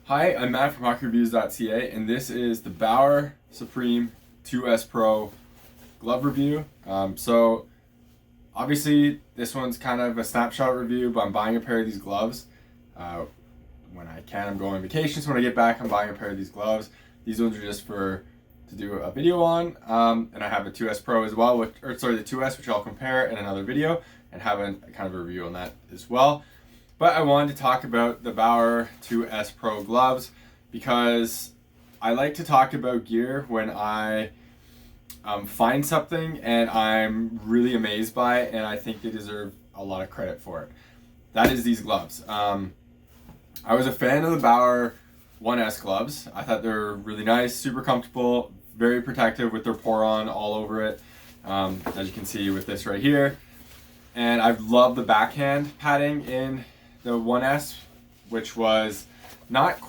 Hi, I'm Matt from HockeyReviews.ca, and this is the Bauer Supreme 2S Pro glove review. So obviously this one's kind of a snapshot review, but I'm buying a pair of these gloves. When I can, I'm going on vacation, so when I get back, I'm buying a pair of these gloves. These ones are just to do a video on, and I have a 2S Pro as well, the 2S, which I'll compare in another video and have a kind of a review on that as well. But I wanted to talk about the Bauer 2S Pro gloves because I like to talk about gear when I find something and I'm really amazed by it and I think they deserve a lot of credit for it. That is these gloves. I was a fan of the Bauer 1S gloves. I thought they were really nice, super comfortable, very protective with their Poron all over it, as you can see with this right here. And I've loved the backhand padding in the 1S, which was not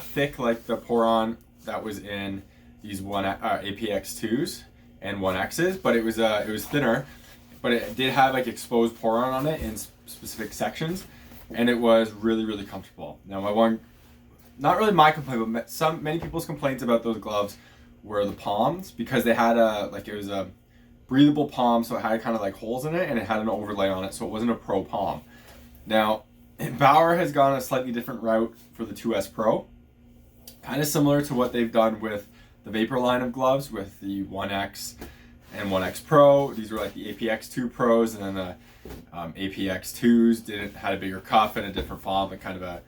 thick like the Poron that was in these APX2s and 1Xs, but it was thinner, but it did have like exposed Poron on it in specific sections, and it was really comfortable. Now not really my complaint, but many people's complaints about those gloves were the palms, because they had it was a breathable palm, so it had kind of like holes in it and it had an overlay on it, so it wasn't a pro palm. Now Bauer has gone a slightly different route for the 2S Pro, kind of similar to what they've done with the Vapor line of gloves with the 1X and 1X Pro. These were like the APX2 Pros, and then the APX2s had a bigger cuff and a different palm, and kind of a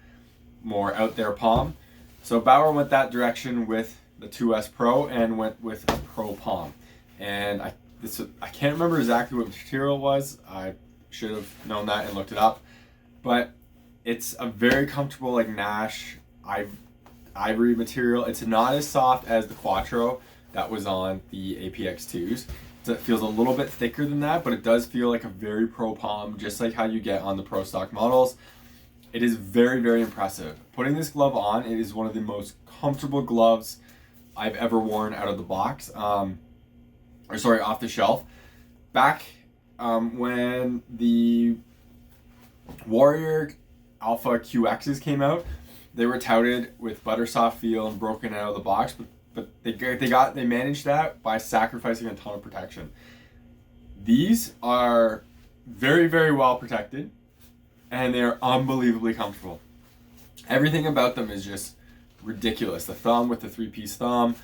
more out there palm. So Bauer went that direction with the 2S Pro and went with a pro palm. And I can't remember exactly what material it was. I should have known that and looked it up. But it's a very comfortable like Nash ivory material. It's not as soft as the Quattro that was on the APX2s. So it feels a little bit thicker than that, but it does feel like a very pro palm, just like how you get on the pro stock models. It is very impressive. Putting this glove on, it is one of the most comfortable gloves I've ever worn out of the box. Off the shelf. Back when the Warrior Alpha QXs came out, they were touted with butter soft feel and broken out of the box, but they managed that by sacrificing a ton of protection. These are very well protected, and they are unbelievably comfortable. Everything about them is just ridiculous. The thumb with the 3-piece thumb,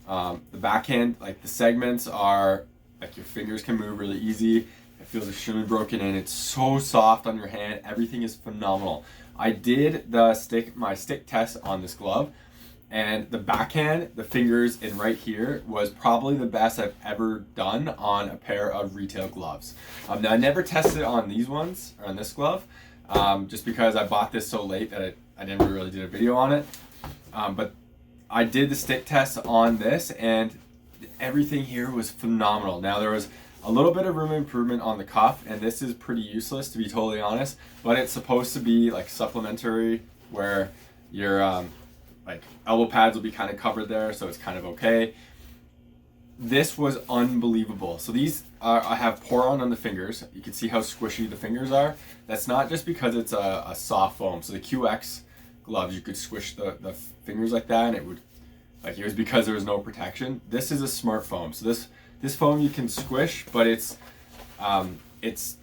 the backhand, like the segments are like your fingers can move really easy. It feels extremely broken in. It's so soft on your hand. Everything is phenomenal. I did my stick test on this glove, and the backhand, the fingers in right here, was probably the best I've ever done on a pair of retail gloves. Now I never tested it on these ones, or on this glove, just because I bought this so late that I never really did a video on it. But I did the stick test on this, and everything here was phenomenal. Now there was a little bit of room improvement on the cuff, and this is pretty useless to be totally honest, but it's supposed to be like supplementary, where your like elbow pads will be kind of covered there, so it's kind of okay. This was unbelievable. So these I have Poron on the fingers. You can see how squishy the fingers are. That's not just because it's a soft foam. So the QX gloves, you could squish the fingers like that, and it was because there was no protection. This is a smart foam. So this foam you can squish, but it's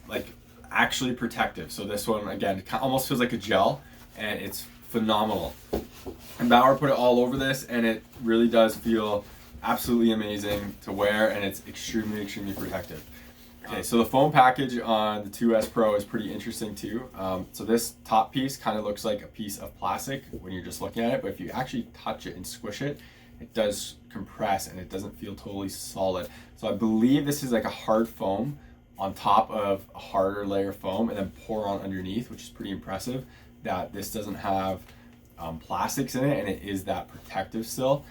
like actually protective. So this one, again, almost feels like a gel, and it's phenomenal. And Bauer put it all over this, and it really does feel absolutely amazing to wear, and it's extremely protective. Okay, so the foam package on the 2S Pro is pretty interesting too. So this top piece kind of looks like a piece of plastic when you're just looking at it, but if you actually touch it and squish it, it does compress and it doesn't feel totally solid. So I believe this is like a hard foam on top of a harder layer of foam, and then Poron underneath, which is pretty impressive that this doesn't have plastics in it, and it is that protective still.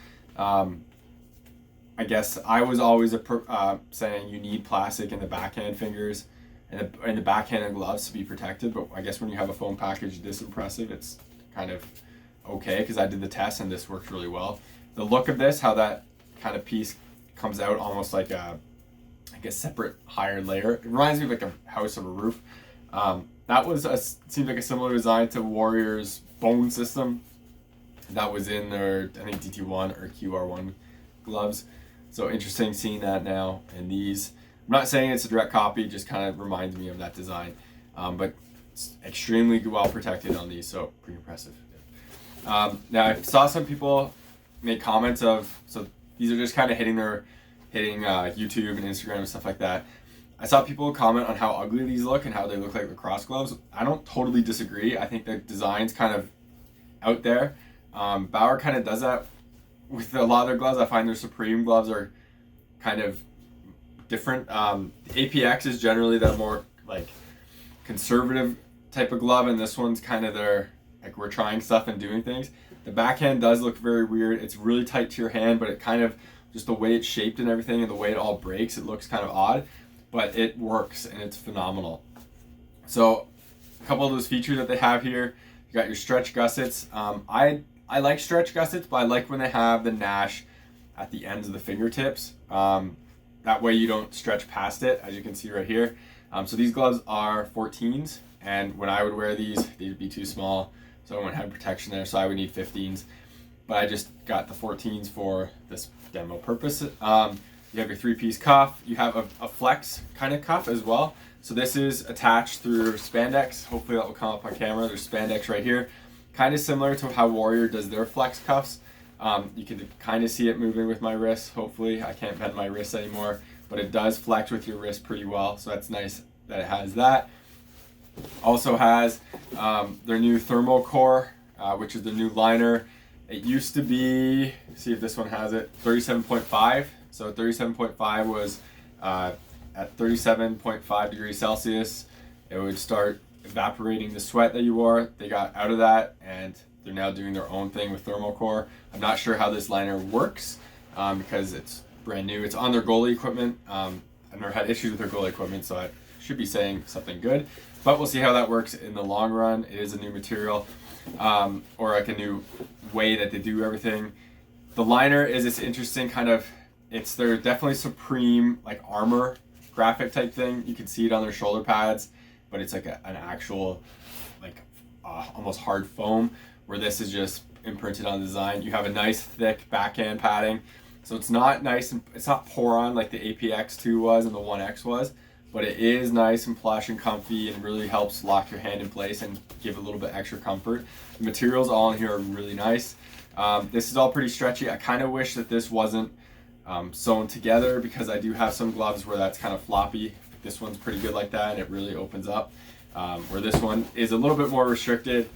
I guess I was always saying you need plastic in the backhand fingers and the backhand gloves to be protected, but I guess when you have a foam package this impressive, it's kind of okay, because I did the test and this worked really well. The look of this, how that kind of piece comes out almost like a separate higher layer. It reminds me of like a house or a roof. That seems like a similar design to Warrior's bone system. that was in their, I think, DT1 or QR1 gloves. So interesting seeing that now in these. I'm not saying it's a direct copy, just kind of reminds me of that design. But it's extremely well protected on these, so pretty impressive. Now I saw some people make comments of, so these are just kind of hitting YouTube and Instagram and stuff like that. I saw people comment on how ugly these look and how they look like lacrosse gloves. I don't totally disagree. I think the design's kind of out there. Bauer kind of does that with a lot of their gloves. I find their Supreme gloves are kind of different. The APX is generally the more like conservative type of glove, and this one's kind of their, like, we're trying stuff and doing things. The backhand does look very weird. It's really tight to your hand, but it kind of, just the way it's shaped and everything and the way it all breaks, it looks kind of odd, but it works and it's phenomenal. So a couple of those features that they have here, you got your stretch gussets. I like stretch gussets, but I like when they have the Nash at the ends of the fingertips. That way you don't stretch past it, as you can see right here. So these gloves are 14s, and when I would wear these, they'd be too small, so I wouldn't have protection there, so I would need 15s. But I just got the 14s for this demo purpose. You have your 3-piece cuff. You have a flex kind of cuff as well. So this is attached through spandex. Hopefully that will come up on camera. There's spandex right here. Kind of similar to how Warrior does their flex cuffs. You can kind of see it moving with my wrist. Hopefully I can't bend my wrist anymore, but it does flex with your wrist pretty well. So that's nice that it has that. Also has their new thermal core, which is the new liner. It used to be, see if this one has it, 37.5. So 37.5 was at 37.5 degrees Celsius. It would start evaporating the sweat that you wore. They got out of that and they're now doing their own thing with thermal core. I'm not sure how this liner works because it's brand new. It's on their goalie equipment. I've never had issues with their goalie equipment, so I should be saying something good. But we'll see how that works in the long run. It is a new material, or like a new way that they do everything. The liner is this interesting kind of, it's their definitely Supreme like armor graphic type thing. You can see it on their shoulder pads, but it's like an actual like almost hard foam, where this is just imprinted on the design. You have a nice thick backhand padding, so it's not nice and it's not Poron like the APX2 was and the 1X was, but it is nice and plush and comfy and really helps lock your hand in place and give a little bit extra comfort. The materials all in here are really nice. This is all pretty stretchy. I kind of wish that this wasn't sewn together, because I do have some gloves where that's kind of floppy. This one's pretty good like that and it really opens up, where this one is a little bit more restricted,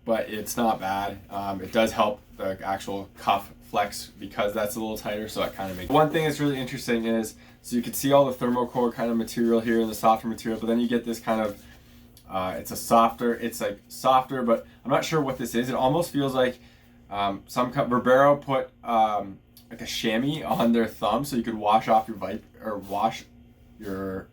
but it's not bad. It does help the actual cuff flex because that's a little tighter, so it kind of makes. One thing that's really interesting is, so you can see all the thermocore kind of material here and the softer material, but then you get this kind of, it's like softer, but I'm not sure what this is. It almost feels like Verbero put like a chamois on their thumb so you could wash off wash your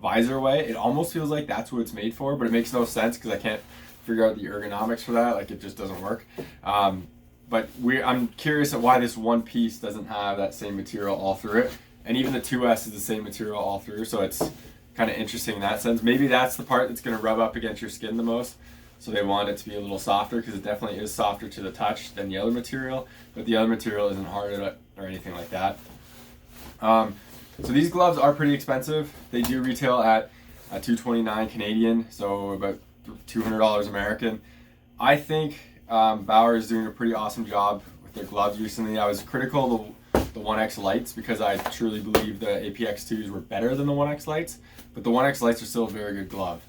visor away. It almost feels like that's what it's made for, but it makes no sense because I can't figure out the ergonomics for that. Like, it just doesn't work. But I'm curious at why this one piece doesn't have that same material all through it. And even the 2S is the same material all through, so it's kind of interesting in that sense. Maybe that's the part that's going to rub up against your skin the most, so they want it to be a little softer, because it definitely is softer to the touch than the other material, but the other material isn't hard or anything like that. So these gloves are pretty expensive. They do retail at $229 Canadian, so about $200 American. I think Bauer is doing a pretty awesome job with their gloves recently. I was critical of the 1X Lites because I truly believe the APX2s were better than the 1X Lites, but the 1X Lites are still a very good glove.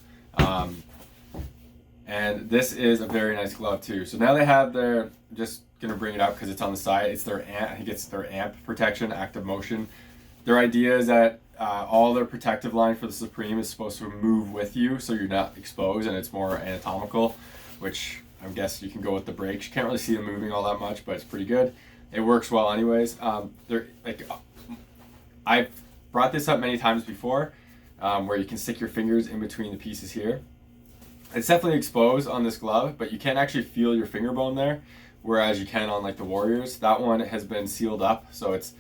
And this is a very nice glove too. So now they have their, I'm just gonna bring it up because it's on the side, it's their I think it's their amp protection, active motion. Their idea is that all their protective line for the Supreme is supposed to move with you so you're not exposed, and it's more anatomical, which I guess you can go with the brakes. You can't really see them moving all that much, but it's pretty good. It works well anyways. I've brought this up many times before, where you can stick your fingers in between the pieces here. It's definitely exposed on this glove, but you can't actually feel your finger bone there, whereas you can on like the Warriors. That one has been sealed up, so it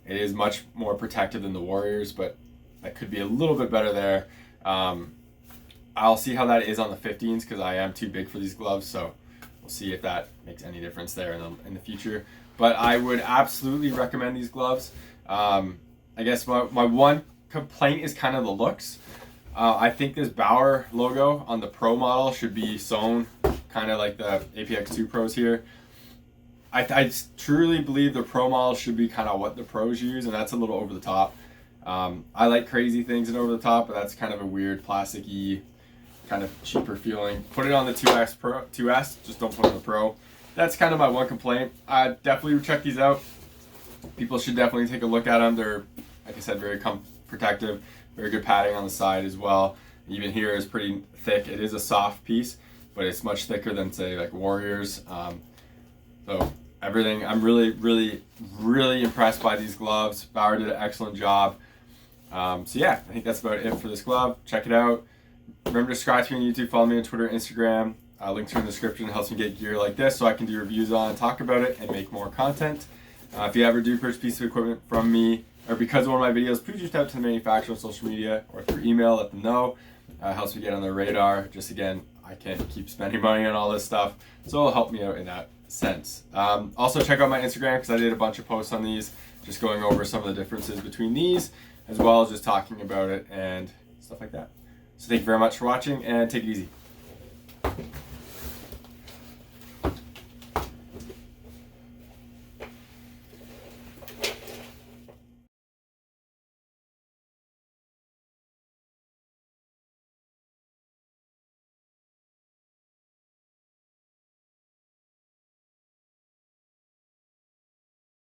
is much more protective than the Warriors, but that could be a little bit better there. I'll see how that is on the 15s because I am too big for these gloves, so we'll see if that makes any difference there in the future. But I would absolutely recommend these gloves. I guess my one complaint is kind of the looks. I think this Bauer logo on the Pro model should be sewn kind of like the APX2 Pros here. I truly believe the Pro model should be kind of what the Pros use, and that's a little over the top. I like crazy things and over the top, but that's kind of a weird plasticky, kind of cheaper feeling. Put it on the 2S, just don't put it on the Pro. That's kind of my one complaint. I definitely would check these out. People should definitely take a look at them. They're, like I said, very protective, very good padding on the side as well. Even here is pretty thick. It is a soft piece, but it's much thicker than, say, like Warriors. So everything, I'm really impressed by these gloves. Bauer did an excellent job. So yeah, I think that's about it for this glove. Check it out. Remember to subscribe to me on YouTube, follow me on Twitter, Instagram. Links are in the description. It helps me get gear like this so I can do reviews on, talk about it, and make more content. If you ever do purchase a piece of equipment from me or because of one of my videos, please reach out to the manufacturer on social media or through email, let them know. It helps me get on their radar. Just again, I can't keep spending money on all this stuff, so it'll help me out in that sense. Also check out my Instagram because I did a bunch of posts on these, just going over some of the differences between these, as well as just talking about it and stuff like that. So thank you very much for watching, and take it easy.